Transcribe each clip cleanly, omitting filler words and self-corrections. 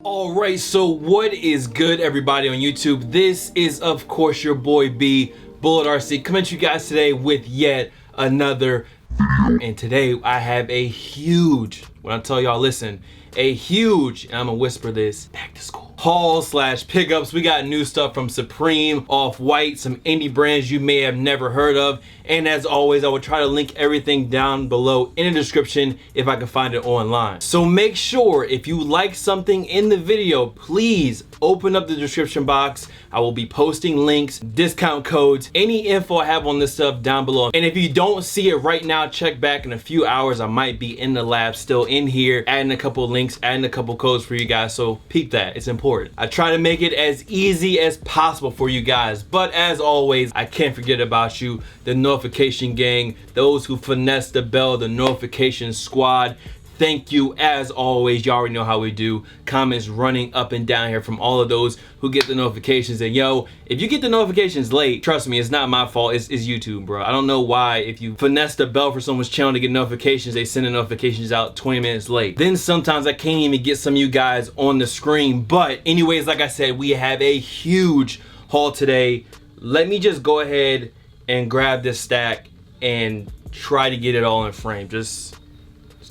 Alright, so what is good, everybody on YouTube? This is of course your boy B, Bullet RC, coming to you guys today with yet another video. And today I have a huge, when I tell y'all listen, a huge, and I'm gonna whisper this, back to school haul slash pickups. We got new stuff from Supreme, Off-White, some indie brands you may have never heard of, and as always I will try to link everything down below in the description if I can find it online. So make sure if you like something in the video, please open up the description box. I will be posting links, discount codes, any info I have on this stuff down below. And if you don't see it right now, check back in a few hours. I might be in the lab still in here, adding a couple links, adding a couple codes for you guys, so peep that, it's important. I try to make it as easy as possible for you guys, but as always, I can't forget about you, the notification gang, those who finesse the bell, the notification squad. Thank you as always. You already know how we do. Comments running up and down here from all of those who get the notifications. And yo, if you get the notifications late, trust me, it's not my fault. It's YouTube, bro. I don't know why if you finesse the bell for someone's channel to get notifications, they send the notifications out 20 minutes late. Then sometimes I can't even get some of you guys on the screen. But anyways, like I said, we have a huge haul today. Let me just go ahead and grab this stack and try to get it all in frame. Just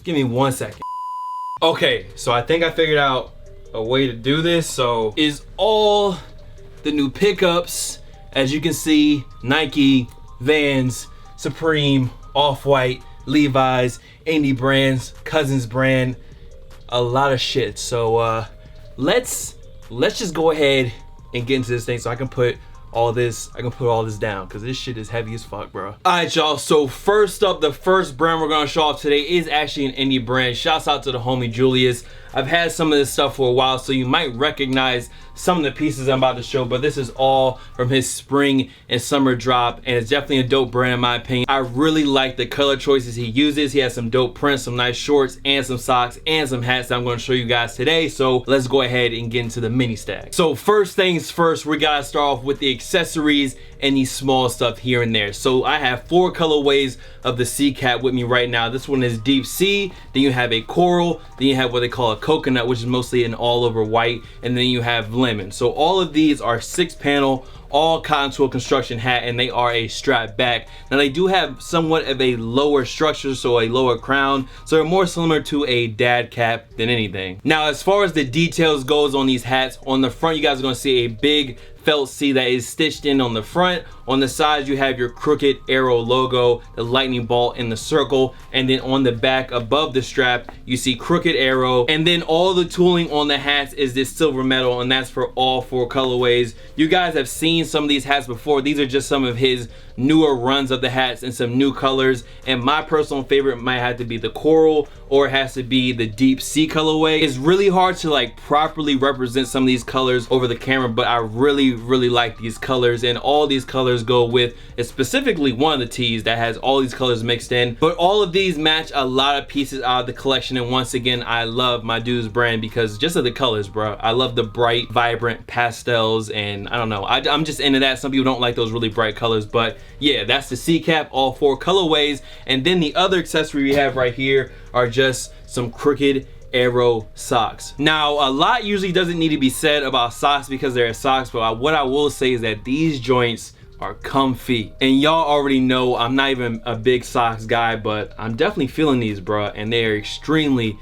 give me 1 second. Okay, so I think I figured out a way to do this. So is all the new pickups, as you can see, Nike, Vans, Supreme, Off-White, Levi's, indie brands, Cousins brand, a lot of shit. So let's just go ahead and get into this thing so I can put all this down, because this shit is heavy as fuck, bro. Alright, y'all, so first up, the first brand we're gonna show off today is actually an indie brand. Shouts out to the homie Julius. I've had some of this stuff for a while, so you might recognize some of the pieces I'm about to show, but this is all from his spring and summer drop, and it's definitely a dope brand in my opinion. I really like the color choices he uses. He has some dope prints, some nice shorts, and some socks, and some hats that I'm going to show you guys today. So let's go ahead and get into the mini stack. So first things first, we gotta start off with the accessories and these small stuff here and there. So I have 4 colorways of the sea cap with me right now. This one is deep sea, then you have a coral, then you have what they call a coconut, which is mostly an all over white, and then you have lemon. So all of these are 6-panel, all cotton twill construction hat, and they are a strap back. Now they do have somewhat of a lower structure, so a lower crown, so they're more similar to a dad cap than anything. Now as far as the details goes on these hats, on the front you guys are going to see a big felt C that is stitched in on the front. On the sides you have your crooked arrow logo, the lightning bolt in the circle, and then on the back above the strap you see crooked arrow, and then all the tooling on the hats is this silver metal, and that's for all 4 colorways. You guys have seen some of these hats before. These are just some of his newer runs of the hats and some new colors, and my personal favorite might have to be the coral, or it has to be the deep sea colorway. It's really hard to like properly represent some of these colors over the camera, but I really like these colors, and all these colors go with specifically one of the tees that has all these colors mixed in. But all of these match a lot of pieces out of the collection, and once again I love my dude's brand because just of the colors, bro. I love the bright vibrant pastels, and I don't know, I'm just into that. Some people don't like those really bright colors, but yeah, that's the sea cap, all 4 colorways. And then the other accessory we have right here are just some crooked arrow socks. Now a lot usually doesn't need to be said about socks because they're socks, but what I will say is that these joints are comfy, and y'all already know I'm not even a big socks guy, but I'm definitely feeling these, bro, and they are extremely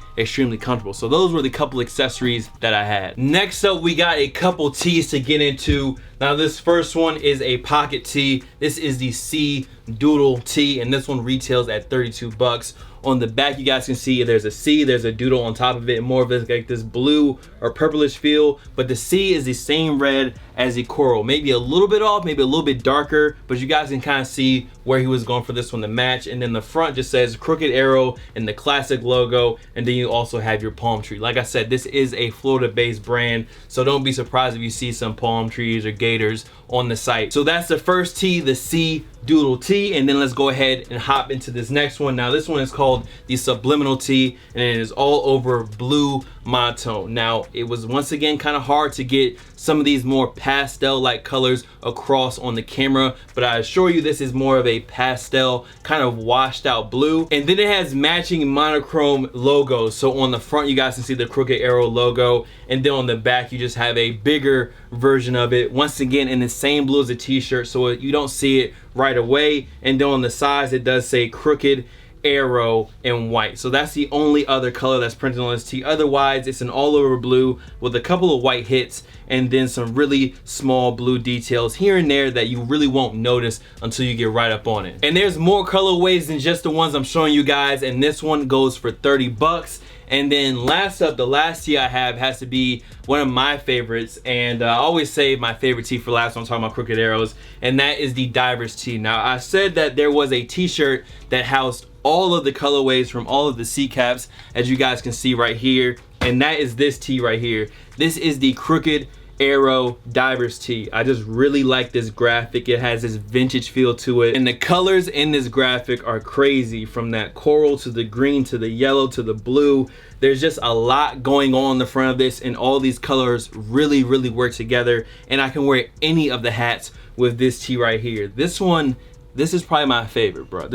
comfortable. So those were the couple accessories that I had. Next up we got a couple tees to get into. Now this first one is a pocket tee. This is the Sea Doodle tee, and this one retails at 32 bucks. On the back you guys can see there's a C, there's a doodle on top of it, more of it like this blue or purplish feel, but the C is the same red as the coral, maybe a little bit off, maybe a little bit darker, but you guys can kind of see where he was going for this one to match. And then the front just says crooked arrow and the classic logo, and then you also have your palm tree. Like I said, this is a Florida based brand, so don't be surprised if you see some palm trees or gators on the site. So that's the first tee, the Sea doodle tee, and then let's go ahead and hop into this next one. Now this one is called the subliminal tee, and it is all over blue monotone. Now it was once again kind of hard to get some of these more pastel like colors across on the camera, but I assure you this is more of a pastel kind of washed out blue. And then it has matching monochrome logos. So on the front you guys can see the crooked arrow logo, and then on the back you just have a bigger version of it, once again in the same blue as a t-shirt, so you don't see it right away. And then on the sides it does say crooked arrow in white. So that's the only other color that's printed on this tee. Otherwise it's an all over blue with a couple of white hits and then some really small blue details here and there that you really won't notice until you get right up on it. And there's more colorways than just the ones I'm showing you guys, and this one goes for 30 bucks. And then last up, the last tee I have has to be one of my favorites, and I always save my favorite tee for last when I'm talking about crooked arrows, and that is the Divers tee. Now I said that there was a t-shirt that housed all of the colorways from all of the C caps, as you guys can see right here, and that is this tee right here. This is the crooked arrow Divers tee. I just really like this graphic. It has this vintage feel to it, and the colors in this graphic are crazy, from that coral to the green to the yellow to the blue. There's just a lot going on in the front of this, and all these colors really work together, and I can wear any of the hats with this tee right here. This is probably my favorite, bro.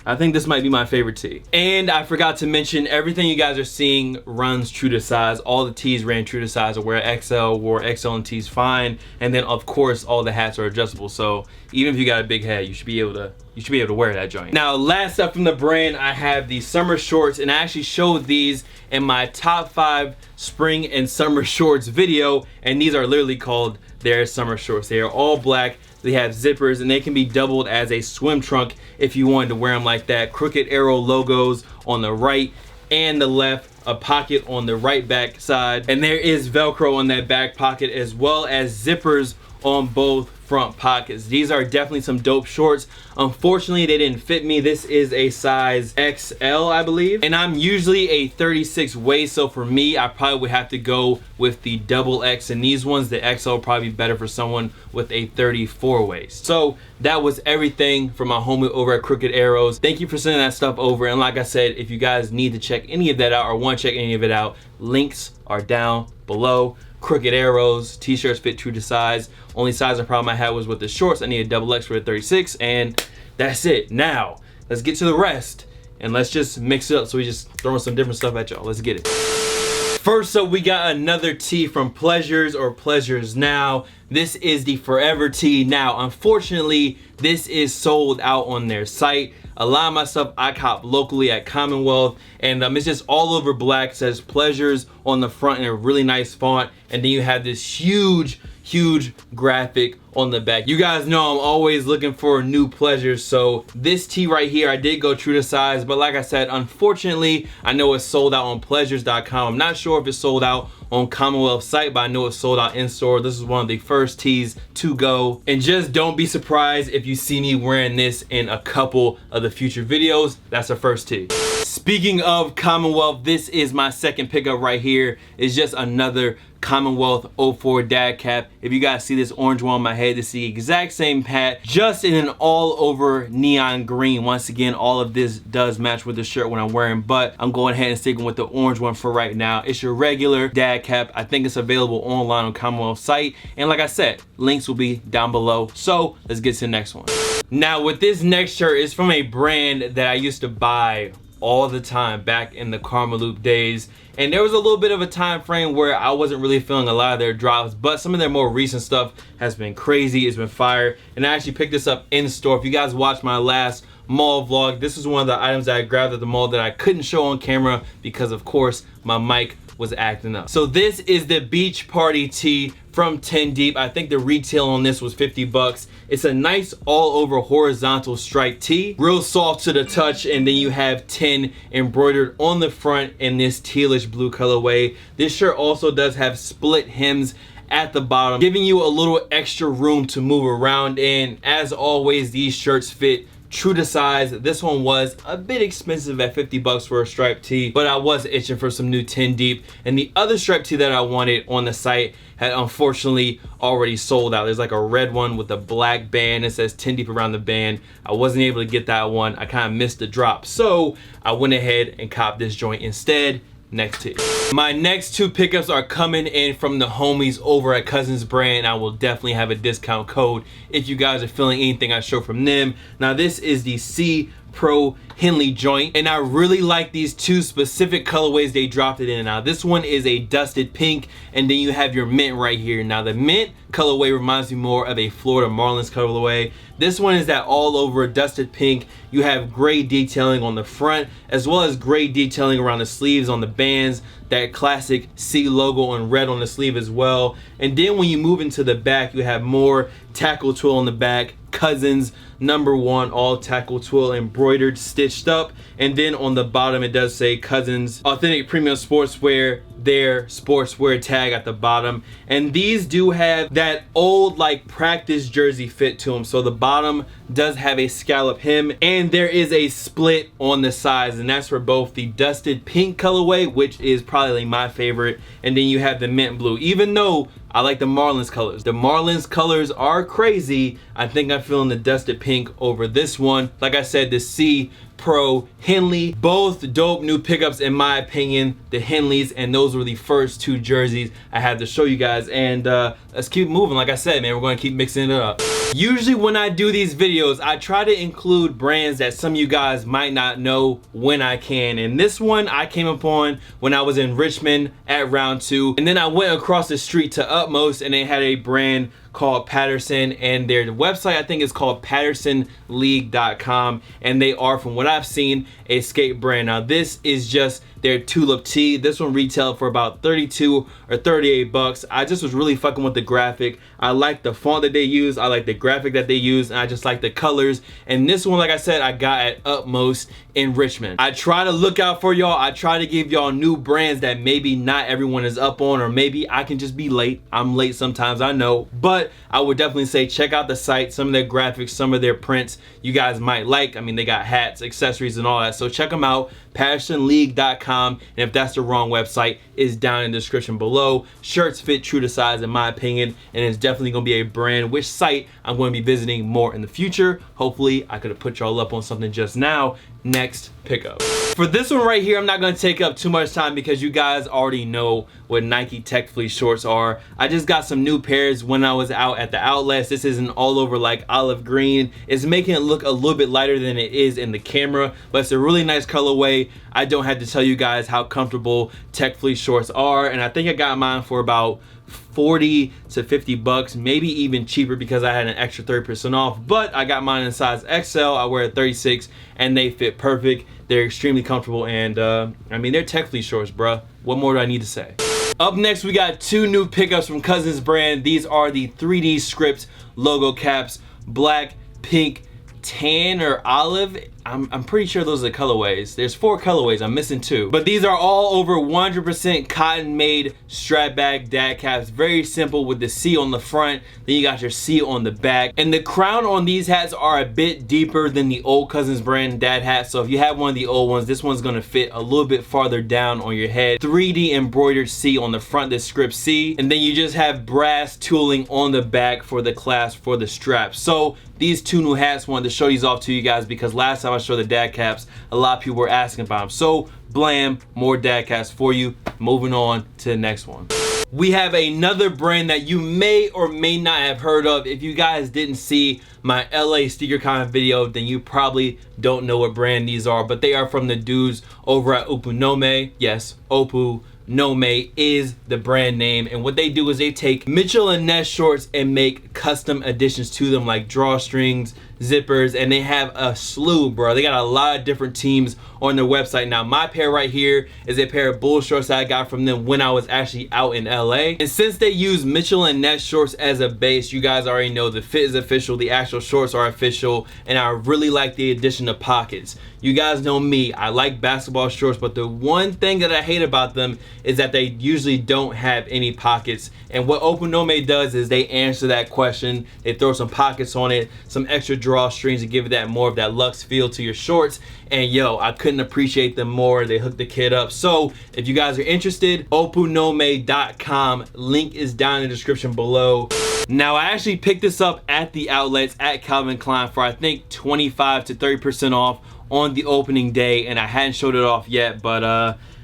I think this might be my favorite tee. And I forgot to mention, everything you guys are seeing runs true to size. All the tees ran true to size. I wear XL, wore XL and tees fine. And then of course all the hats are adjustable. So even if you got a big head, you should be able to wear that joint. Now last up from the brand, I have the summer shorts, and I actually showed these in my top 5 spring and summer shorts video, and these are literally called their summer shorts. They are all black. They have zippers, and they can be doubled as a swim trunk if you wanted to wear them like that. Crooked arrow logos on the right and the left, a pocket on the right back side, and there is Velcro on that back pocket, as well as zippers on both front pockets. These are definitely some dope shorts. Unfortunately, they didn't fit me. This is a size XL, I believe, and I'm usually a 36 waist, so for me, I probably would have to go with the double X, and these ones, the XL, will probably be better for someone with a 34 waist. So that was everything from my homie over at Crooked Arrows. Thank you for sending that stuff over, and like I said, if you guys need to check any of that out or want to check any of it out, links are down below. Crooked Arrows t-shirts fit true to size. Only size problem I had was with the shorts. I need a double X for a 36, and that's it. Now let's get to the rest, and let's just mix it up. So we just throwing some different stuff at y'all. Let's get it. First up, we got another tee from Pleasures or Pleasures Now. This is the Forever tee. Now unfortunately this is sold out on their site. A lot of my stuff I cop locally at Commonwealth, and it's just all over black. It says Pleasures on the front in a really nice font, and then you have this huge graphic on the back. You guys know I'm always looking for new pleasures, so this tee right here, I did go true to size, but like I said, unfortunately I know it's sold out on pleasures.com. I'm not sure if it's sold out on Commonwealth site, but I know it's sold out in store. This is one of the first tees to go, and just don't be surprised if you see me wearing this in a couple of the future videos. That's the first tee. Speaking of Commonwealth, this is my second pickup right here. It's just another Commonwealth 04 dad cap. If you guys see this orange one on my head, it's the exact same hat, just in an all over neon green. Once again, all of this does match with the shirt when I'm wearing, but I'm going ahead and sticking with the orange one for right now. It's your regular dad cap. I think it's available online on Commonwealth site, and like I said, links will be down below. So let's get to the next one. Now with this next shirt, is from a brand that I used to buy all the time back in the Karma Loop days, and there was a little bit of a time frame where I wasn't really feeling a lot of their drops, but some of their more recent stuff has been crazy. It's been fire, and I actually picked this up in store. If you guys watched my last mall vlog, this is one of the items that I grabbed at the mall that I couldn't show on camera because of course my mic was acting up. So this is the Beach Party tee from 10 Deep. I think the retail on this was 50 bucks. It's a nice all over horizontal stripe tee, real soft to the touch, and then you have 10 embroidered on the front in this tealish blue colorway. This shirt also does have split hems at the bottom, giving you a little extra room to move around in. As always, these shirts fit true to size. This one was a bit expensive at 50 bucks for a striped tee, but I was itching for some new 10 deep. And the other striped tee that I wanted on the site had unfortunately already sold out. There's like a red one with a black band. It says 10 deep around the band. I wasn't able to get that one. I kind of missed the drop. So I went ahead and copped this joint instead. Next tee. My next two pickups are coming in from the homies over at Cousins Brand. I will definitely have a discount code if you guys are feeling anything I show from them. Now this is the C Pro Henley joint, and I really like these two specific colorways they dropped it in. Now this one is a dusted pink, and then you have your mint right here. Now the mint colorway reminds me more of a Florida Marlins colorway. This one is that all over dusted pink. You have gray detailing on the front as well as gray detailing around the sleeves on the bands, that classic C logo in red on the sleeve as well. And then when you move into the back, you have more tackle twill on the back, Cousins #1 all tackle twill embroidered, stitched up, and then on the bottom it does say Cousins Authentic Premium Sportswear, their sportswear tag at the bottom. And these do have that old like practice jersey fit to them, so the bottom does have a scallop hem, and there is a split on the sides, and that's for both the dusted pink colorway, which is probably my favorite, and then you have the mint blue. Even though I like the Marlins colors, the Marlins colors are crazy, I think I'm feeling the dusted pink over this one. Like I said, the C Pro Henley, both dope new pickups in my opinion, the Henleys, and those were the first two jerseys I had to show you guys. And let's keep moving. Like I said, man, we're gonna keep mixing it up. Usually when I do these videos, I try to include brands that some of you guys might not know when I can. And this one I came upon when I was in Richmond at round 2, and then I went across the street to Utmost, and they had a brand called Patterson, and their website I think is called pattersonleague.com, and they are, from what I've seen, a skate brand. Now this is just their tulip tee. This one retailed for about 32 or 38 bucks. I just was really fucking with the graphic. I like the font that they use, I like the graphic that they use, and I just like the colors. And this one, like I said, I got at Utmost in Richmond. I try to look out for y'all. I try to give y'all new brands that maybe not everyone is up on, or maybe I can just be late. I'm late sometimes, I know, but I would definitely say check out the site. Some of their graphics, some of their prints you guys might like. I mean, they got hats, accessories, and all that, so check them out. pattersonleague.com, and if that's the wrong website, is down in the description below. Shirts fit true to size in my opinion, and it's definitely gonna be a brand which site I'm going to be visiting more in the future. Hopefully I could have put y'all up on something just now. Next pickup. For this one right here, I'm not gonna take up too much time because you guys already know what Nike Tech Fleece shorts are. I just got some new pairs when I was out at the outlets. This isn't all over like olive green. It's making it look a little bit lighter than it is in the camera, but it's a really nice colorway. I don't have to tell you guys how comfortable Tech Fleece shorts are, and I think I got mine for about 40 to 50 bucks, maybe even cheaper because I had an extra 30% off, but I got mine in size XL. I wear a 36 and they fit perfect. They're extremely comfortable, and I mean, they're Tech Fleece shorts, bruh. What more do I need to say? Up next, we got two new pickups from Cousins Brand. These are the 3D script logo caps, black, pink, tan, or olive. I'm pretty sure those are the colorways. There's 4 colorways, I'm missing 2. But these are all over 100% cotton made strap back dad caps. Very simple with the C on the front, then you got your C on the back. And the crown on these hats are a bit deeper than the old Cousins Brand dad hats. So if you have one of the old ones, this one's gonna fit a little bit farther down on your head. 3D embroidered C on the front, the script C. And then you just have brass tooling on the back for the clasp for the straps. So these two new hats, wanted to show these off to you guys because last time I showed the dad caps, a lot of people were asking about them. So blam, more dad caps for you. Moving on to the next one. We have another brand that you may or may not have heard of. If you guys didn't see my LA SneakerCon video, then you probably don't know what brand these are, but they are from the dudes over at Opunome. Yes, Opu Nome is the brand name, and what they do is they take Mitchell and Ness shorts and make custom additions to them, like drawstrings, zippers, and they have a slew, bro. They got a lot of different teams on their website. Now my pair right here is a pair of bull shorts that I got from them when I was actually out in LA, and since they use Mitchell and Ness shorts as a base, you guys already know the fit is official, the actual shorts are official, and I really like the addition of pockets. You guys know me, I like basketball shorts, but the one thing that I hate about them is that they usually don't have any pockets. And what Opunome does is they answer that question question. They throw some pockets on it, some extra drawstrings to give it that more of that luxe feel to your shorts. And yo, I couldn't appreciate them more. They hooked the kid up. So if you guys are interested, opunome.com, link is down in the description below. Now I actually picked this up at the outlets at Calvin Klein for I think 25 to 30% off on the opening day, and I hadn't showed it off yet, but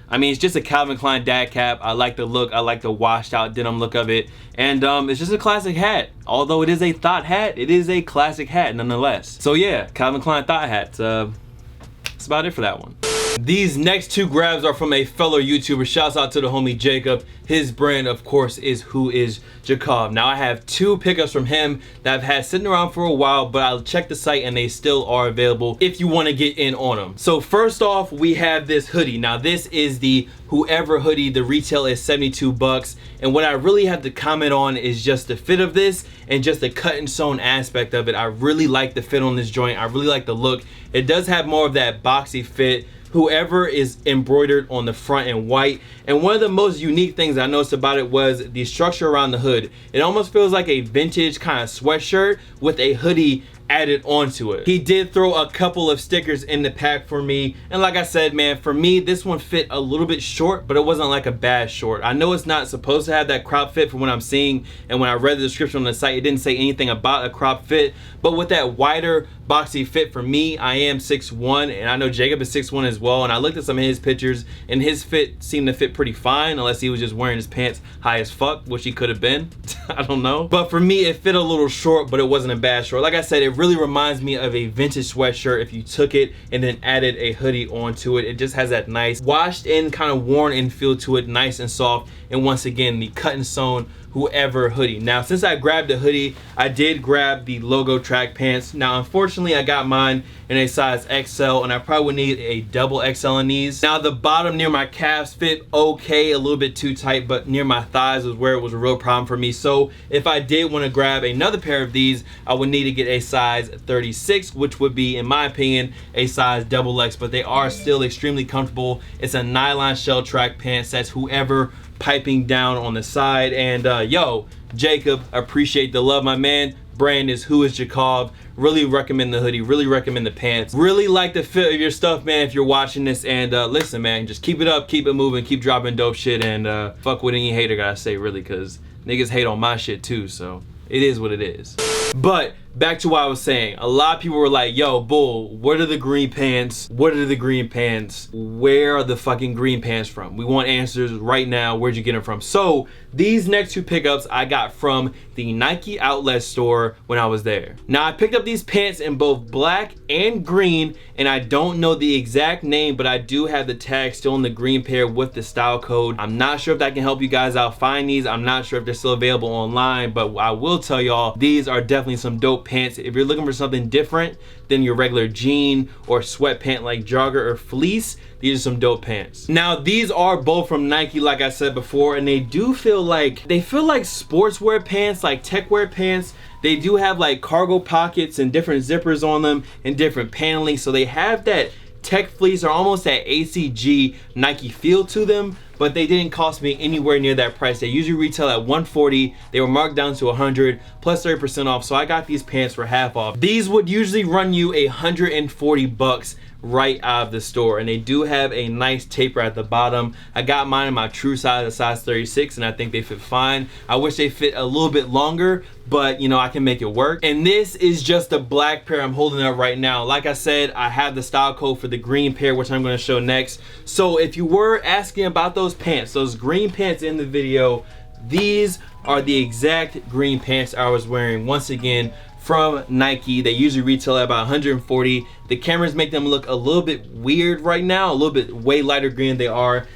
I mean, it's just a Calvin Klein dad cap. I like the look. I like the washed out denim look of it. And it's just a classic hat. Although it is a thought hat, it is a classic hat nonetheless. So yeah, Calvin Klein thought hats. That's about it for that one. These next two grabs are from a fellow YouTuber. Shouts out to the homie Jacob. His brand, of course, is Who Is Jacob. Now I have two pickups from him that I've had sitting around for a while, but I'll check the site and they still are available if you want to get in on them. So first off, we have this hoodie. Now this is the Whoever hoodie. The retail is 72 bucks. And what I really have to comment on is just the fit of this and just the cut and sewn aspect of it. I really like the fit on this joint. I really like the look. It does have more of that boxy fit. Whoever is embroidered on the front in white. And one of the most unique things I noticed about it was the structure around the hood. It almost feels like a vintage kind of sweatshirt with a hoodie added onto it. He did throw a couple of stickers in the pack for me, and like I said, man, for me this one fit a little bit short, but it wasn't like a bad short. I know it's not supposed to have that crop fit from what I'm seeing, and when I read the description on the site it didn't say anything about a crop fit, but with that wider boxy fit for me, I am 6'1", and I know Jacob is 6'1" as well, and I looked at some of his pictures and his fit seemed to fit pretty fine, unless he was just wearing his pants high as fuck, which he could have been. I don't know, but for me it fit a little short, but it wasn't a bad short. Like I said, it really reminds me of a vintage sweatshirt if you took it and then added a hoodie onto it. It just has that nice washed in, kind of worn in feel to it, nice and soft. And once again, the cut and sewn Whoever hoodie. Now since I grabbed the hoodie, I did grab the logo track pants. Now unfortunately I got mine in a size XL, and I probably would need a double XL in these. Now the bottom near my calves fit okay, a little bit too tight, but near my thighs was where it was a real problem for me. So if I did want to grab another pair of these, I would need to get a size 36, which would be, in my opinion, a size XXX, but they are still extremely comfortable. It's a nylon shell track pants. That's Whoever piping down on the side. And yo, Jacob, appreciate the love, my man. Brand is Who Is Jacob. Really recommend the hoodie, really recommend the pants. Really like the fit of your stuff, man, if you're watching this. And listen, man, just keep it up, keep it moving, keep dropping dope shit, and fuck what any hater gotta say, really, because niggas hate on my shit too, so it is what it is. But back to what I was saying, a lot of people were like, yo, Bull, what are the green pants? What are the green pants? Where are the fucking green pants from? We want answers right now. Where'd you get them from? So these next two pickups I got from the Nike outlet store when I was there. Now I picked up these pants in both black and green, and I don't know the exact name, but I do have the tag still in the green pair with the style code. I'm not sure if that can help you guys out find these. I'm not sure if they're still available online, but I will tell y'all, these are definitely some dope pants. If you're looking for something different than your regular jean or sweatpant like jogger or fleece, these are some dope pants. Now these are both from Nike, like I said before, and they do feel like sportswear pants, like tech wear pants. They do have like cargo pockets and different zippers on them and different paneling, so they have that tech fleece or almost that ACG Nike feel to them, but they didn't cost me anywhere near that price. They usually retail at $140. They were marked down to $100 plus 30% off, so I got these pants for half off. These would usually run you $140 right out of the store, and they do have a nice taper at the bottom. I got mine in my true size, a size 36, and I think they fit fine. I wish they fit a little bit longer, but you know, I can make it work. And this is just the black pair I'm holding up right now. Like I said, I have the style code for the green pair, which I'm going to show next. So if you were asking about those pants, those green pants in the video, these are the exact green pants I was wearing. Once again, from Nike. They usually retail at about $140. The cameras make them look a little bit weird right now, a little bit way lighter green. They are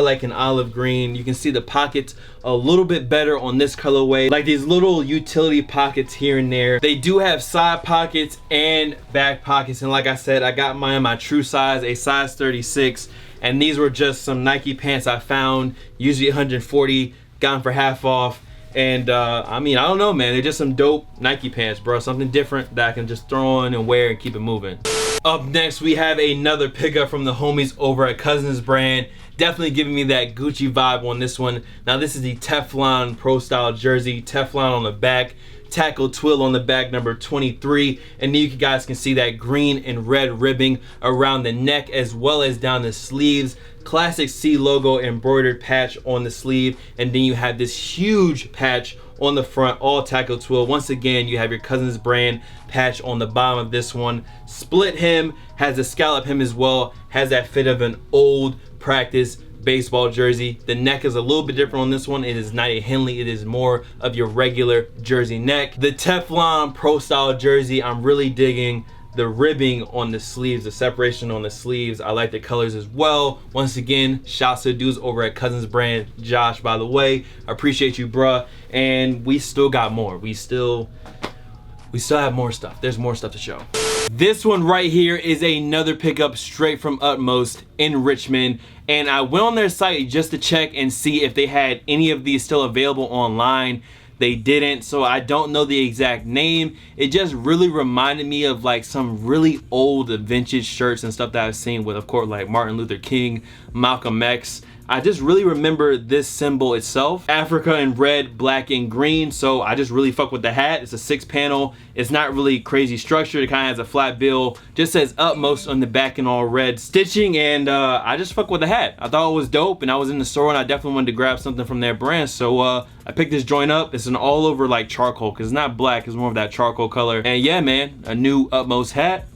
like an olive green. You can see the pockets a little bit better on this colorway, like these little utility pockets here and there. They do have side pockets and back pockets, and like I said, I got mine in my true size, a size 36, and these were just some Nike pants I found, usually $140, got them for half off. And I mean, I don't know, man, they're just some dope Nike pants, bro. Something different that I can just throw on and wear and keep it moving. Up next, we have another pickup from the homies over at Cousins Brand. Definitely giving me that Gucci vibe on this one. Now this is the Teflon Pro Style jersey. Teflon on the back, tackle twill on the back, number 23. And then you guys can see that green and red ribbing around the neck as well as down the sleeves. Classic C logo embroidered patch on the sleeve. And then you have this huge patch on the front, all tackle twill. Once again, you have your Cousins brand patch on the bottom of this one. Split hem, has a scallop hem as well, has that fit of an old practice baseball jersey. The neck is a little bit different on this one. It is not a Henley, it is more of your regular jersey neck. The Teflon Pro Style jersey, I'm really digging the ribbing on the sleeves, the separation on the sleeves. I like the colors as well. Once again, shouts to the dudes over at Cousins brand. Josh, by the way, I appreciate you, bruh. And we still got more. We still have more stuff. There's more stuff to show. This one right here is another pickup straight from Utmost in Richmond. And I went on their site just to check and see if they had any of these still available online. They didn't, so I don't know the exact name. It just really reminded me of like some really old vintage shirts and stuff that I've seen with, of course, like Martin Luther King, Malcolm X. I just really remember this symbol itself, Africa in red, black, and green. So I just really fuck with the hat. It's a 6-panel. It's not really crazy structured. It kind of has a flat bill. Just says Utmost on the back in all red stitching, and I just fuck with the hat. I thought it was dope, and I was in the store and I definitely wanted to grab something from their brand. So I picked this joint up. It's an all over like charcoal, because it's not black, it's more of that charcoal color. And yeah, man, a new Utmost hat.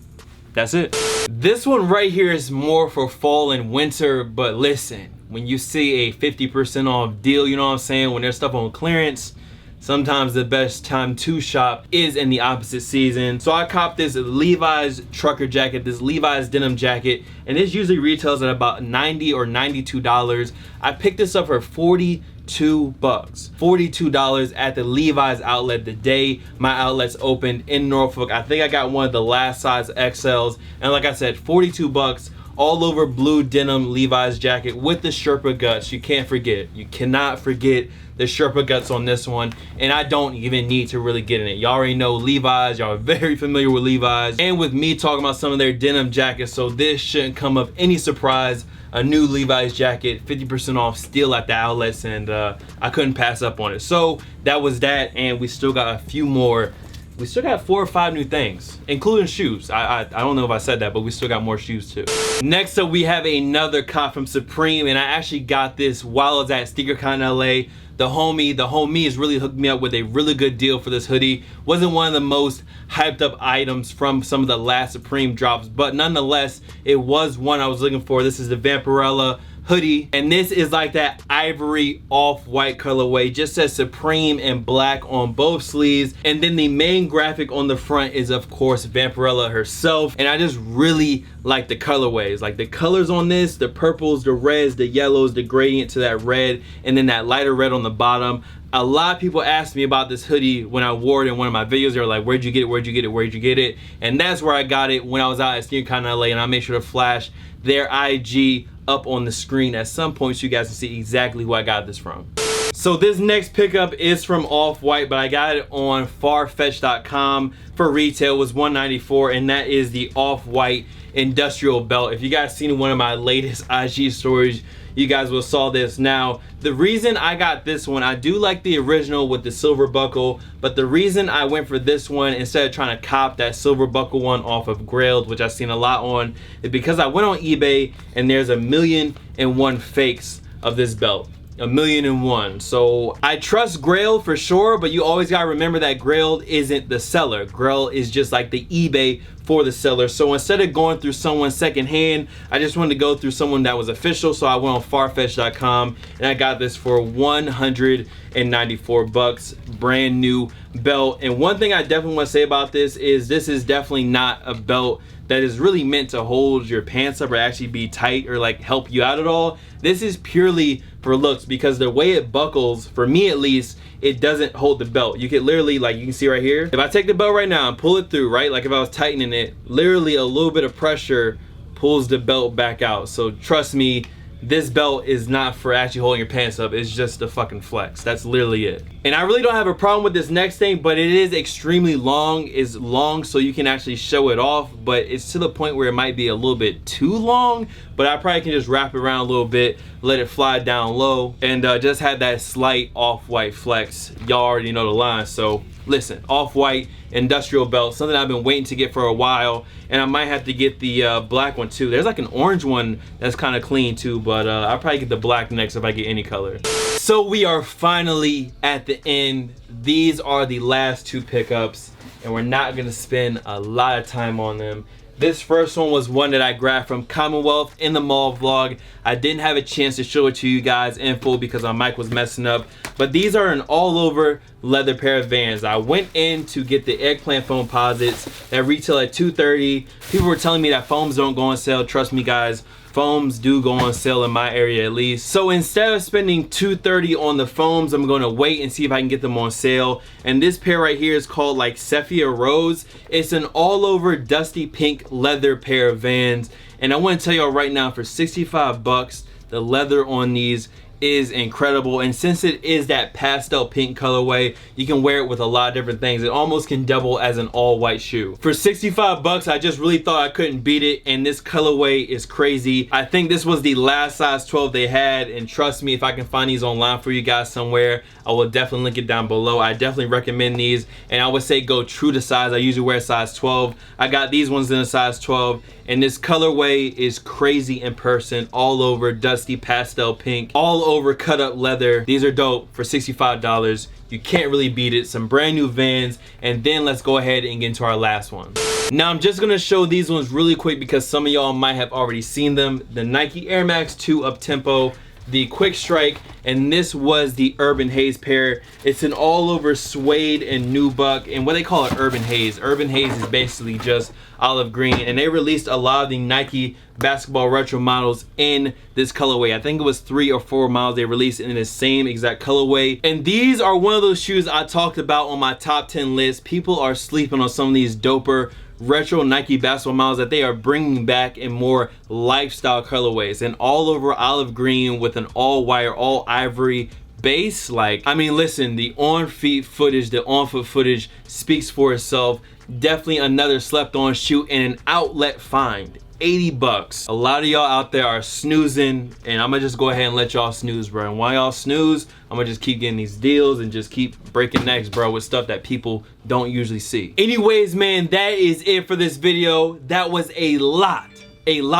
That's it. This one right here is more for fall and winter, but listen, when you see a 50% off deal, you know what I'm saying, when there's stuff on clearance, sometimes the best time to shop is in the opposite season. So I copped this Levi's trucker jacket, this Levi's denim jacket, and this usually retails at about $90 or $92. I picked this up for $42 at the Levi's outlet the day my outlets opened in Norfolk. I think I got one of the last size XLs, and like I said, $42, all over blue denim Levi's jacket with the Sherpa guts. You can't forget, you cannot forget the Sherpa guts on this one, and I don't even need to really get in it. Y'all already know Levi's, y'all are very familiar with Levi's and with me talking about some of their denim jackets, so this shouldn't come of any surprise. A new Levi's jacket, 50% off, still at the outlets, and I couldn't pass up on it. So that was that, and we still got a few more. We still got 4 or 5 new things, including shoes. I don't know if I said that, but we still got more shoes too. Next up, we have another cop from Supreme, and I actually got this while I was at SneakerCon LA. The homie has really hooked me up with a really good deal for this hoodie. Wasn't one of the most hyped up items from some of the last Supreme drops, but nonetheless, it was one I was looking for. This is the Vampirella hoodie, and this is like that ivory off-white colorway. Just says Supreme in black on both sleeves, and then the main graphic on the front is of course Vampirella herself. And I just really like the colorways, like the colors on this, the purples, the reds, the yellows, the gradient to that red, and then that lighter red on the bottom. A lot of people asked me about this hoodie when I wore it in one of my videos. They were like, where'd you get it, where'd you get it, where'd you get it? And that's where I got it when I was out at SneakerCon LA, and I made sure to flash their IG up on the screen at some point so you guys can see exactly who I got this from. So this next pickup is from Off-White, but I got it on farfetch.com for retail. It was $194, and that is the Off-White industrial belt. If you guys seen one of my latest IG stories, you guys will saw this. Now, the reason I got this one, I do like the original with the silver buckle, but the reason I went for this one instead of trying to cop that silver buckle one off of Grailed, which I've seen a lot on, is because I went on eBay and there's 1,000,001 fakes of this belt. 1,000,001. So I trust Grailed for sure, but you always gotta remember that Grailed isn't the seller. Grailed is just like the eBay for the seller. So instead of going through someone secondhand, I just wanted to go through someone that was official. So I went on farfetch.com and I got this for $194, brand new belt. And one thing I definitely want to say about this is definitely not a belt that is really meant to hold your pants up or actually be tight or like help you out at all. This is purely for looks, because the way it buckles, for me at least, it doesn't hold the belt. You can literally, like you can see right here, if I take the belt right now and pull it through, right, like if I was tightening it, literally a little bit of pressure pulls the belt back out. So trust me, this belt is not for actually holding your pants up. It's just a fucking flex. That's literally it. And I really don't have a problem with this next thing, but it is extremely long. It's long so you can actually show it off, but it's to the point where it might be a little bit too long, but I probably can just wrap it around a little bit, let it fly down low, and just have that slight off-white flex. Y'all already know the line. So listen, off-white industrial belt, something I've been waiting to get for a while, and I might have to get the black one too. There's like an orange one that's kind of clean too, but I'll probably get the black next if I get any color. So we are finally at the end. These are the last two pickups, and we're not gonna spend a lot of time on them. This first one was one that I grabbed from Commonwealth in the mall vlog. I didn't have a chance to show it to you guys in full because my mic was messing up. But these are an all over leather pair of Vans. I went in to get the eggplant foam posits that retail at $230. People were telling me that foams don't go on sale. Trust me guys, foams do go on sale in my area at least. So instead of spending $230 on the foams, I'm gonna wait and see if I can get them on sale. And this pair right here is called like Sepia Rose. It's an all over dusty pink leather pair of Vans. And I wanna tell y'all right now, for 65 bucks, the leather on these is incredible. And since it is that pastel pink colorway, you can wear it with a lot of different things. It almost can double as an all white shoe. For 65 bucks, I just really thought I couldn't beat it, and this colorway is crazy. I think this was the last size 12 they had, and trust me, if I can find these online for you guys somewhere, I will definitely link it down below. I definitely recommend these, and I would say go true to size. I usually wear size 12. I got these ones in a size 12, and this colorway is crazy in person. All over dusty pastel pink, all over cut up leather. These are dope for $65. You can't really beat it. Some brand new Vans, and then let's go ahead and get into our last one. Now I'm just gonna show these ones really quick because some of y'all might have already seen them. The Nike Air Max Uptempo, the Quick Strike, and this was the Urban Haze pair. It's an all over suede and nubuck, and what they call it Urban Haze. Urban Haze is basically just olive green, and they released a lot of the Nike basketball retro models in this colorway. I think it was 3 or 4 models they released in the same exact colorway, and these are one of those shoes I talked about on my top 10 list. People are sleeping on some of these doper retro Nike basketball models that they are bringing back in more lifestyle colorways, and all over olive green with an all wire, all ivory base. Like, I mean, listen, the on feet footage, the on foot footage speaks for itself. Definitely another slept on shoe and an outlet find. 80 bucks. A lot of y'all out there are snoozing, and I'm gonna just go ahead and let y'all snooze, bro. And while y'all snooze, I'm gonna just keep getting these deals and just keep breaking necks, bro, with stuff that people don't usually see. Anyways, man, that is it for this video. That was a lot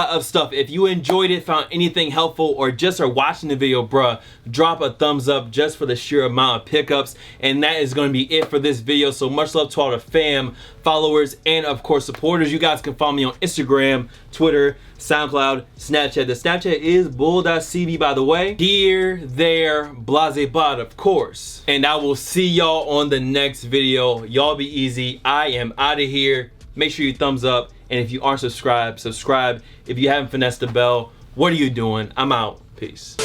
of stuff. If you enjoyed it, found anything helpful, or just are watching the video, bruh, drop a thumbs up just for the sheer amount of pickups. And that is going to be it for this video. So much love to all the fam, followers, and of course supporters. You guys can follow me on Instagram, Twitter, SoundCloud, Snapchat. The Snapchat is bull.cb, by the way. Here, there, blase-bot, of course. And I will see y'all on the next video. Y'all be easy. I am out of here. Make sure you thumbs up. And if you aren't subscribed, subscribe. If you haven't finessed the bell, what are you doing? I'm out. Peace.